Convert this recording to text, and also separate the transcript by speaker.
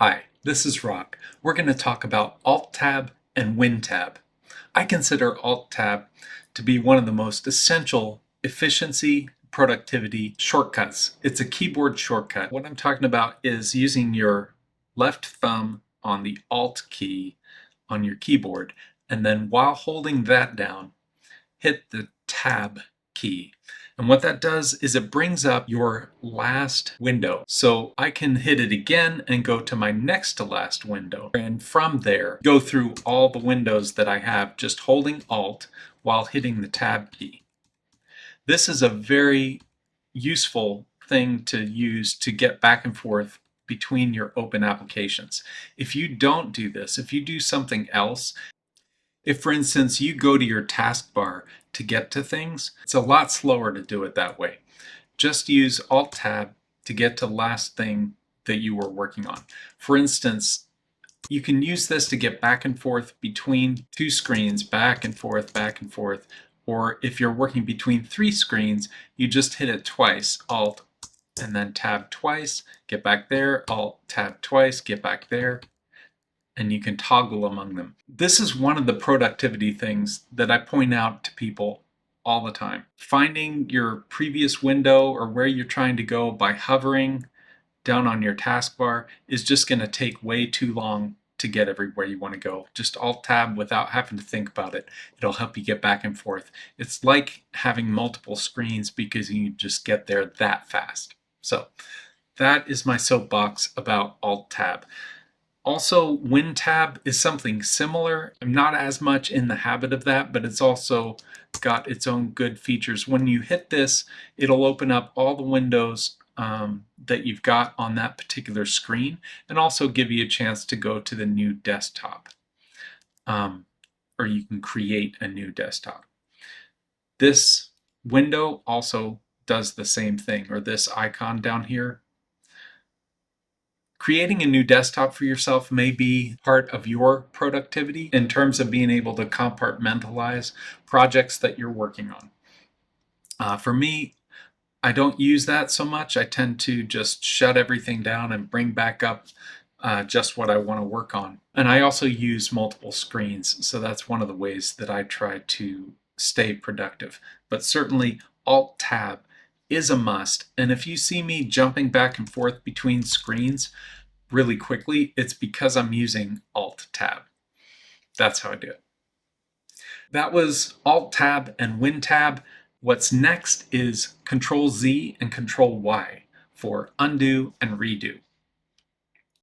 Speaker 1: Hi, this is Rock. We're going to talk about Alt-Tab and Win-Tab. I consider Alt-Tab to be one of the most essential efficiency, productivity shortcuts. It's a keyboard shortcut. What I'm talking about is using your left thumb on the Alt key on your keyboard, and then while holding that down, hit the Tab key. And what that does is it brings up your last window. So I can hit it again and go to my next to last window. And from there, go through all the windows that I have just holding Alt while hitting the Tab key. This is a very useful thing to use to get back and forth between your open applications. If you don't do this, if you do something else, if, for instance, you go to your taskbar to get to things, it's a lot slower to do it that way. Just use Alt-Tab to get to the last thing that you were working on. For instance, you can use this to get back and forth between two screens, back and forth, or if you're working between three screens, you just hit it twice, Alt, and then Tab twice, get back there, Alt, Tab twice, get back there, and you can toggle among them. This is one of the productivity things that I point out to people all the time. Finding your previous window or where you're trying to go by hovering down on your taskbar is just going to take way too long to get everywhere you want to go. Just Alt-Tab without having to think about it. It'll help you get back and forth. It's like having multiple screens because you just get there that fast. So that is my soapbox about Alt-Tab. Also, Win-Tab is something similar. I'm not as much in the habit of that, but it's also got its own good features. When you hit this, it'll open up all the windows that you've got on that particular screen and also give you a chance to go to the new desktop. Or you can create a new desktop. This window also does the same thing, or this icon down here. Creating a new desktop for yourself may be part of your productivity in terms of being able to compartmentalize projects that you're working on. For me, I don't use that so much. I tend to just shut everything down and bring back up just what I want to work on. And I also use multiple screens, so that's one of the ways that I try to stay productive. But certainly Alt-Tab is a must, and if you see me jumping back and forth between screens really quickly, it's because I'm using Alt-Tab. That's how I do it. That was Alt-Tab and Win-Tab. What's next is Control-Z and Control-Y for undo and redo.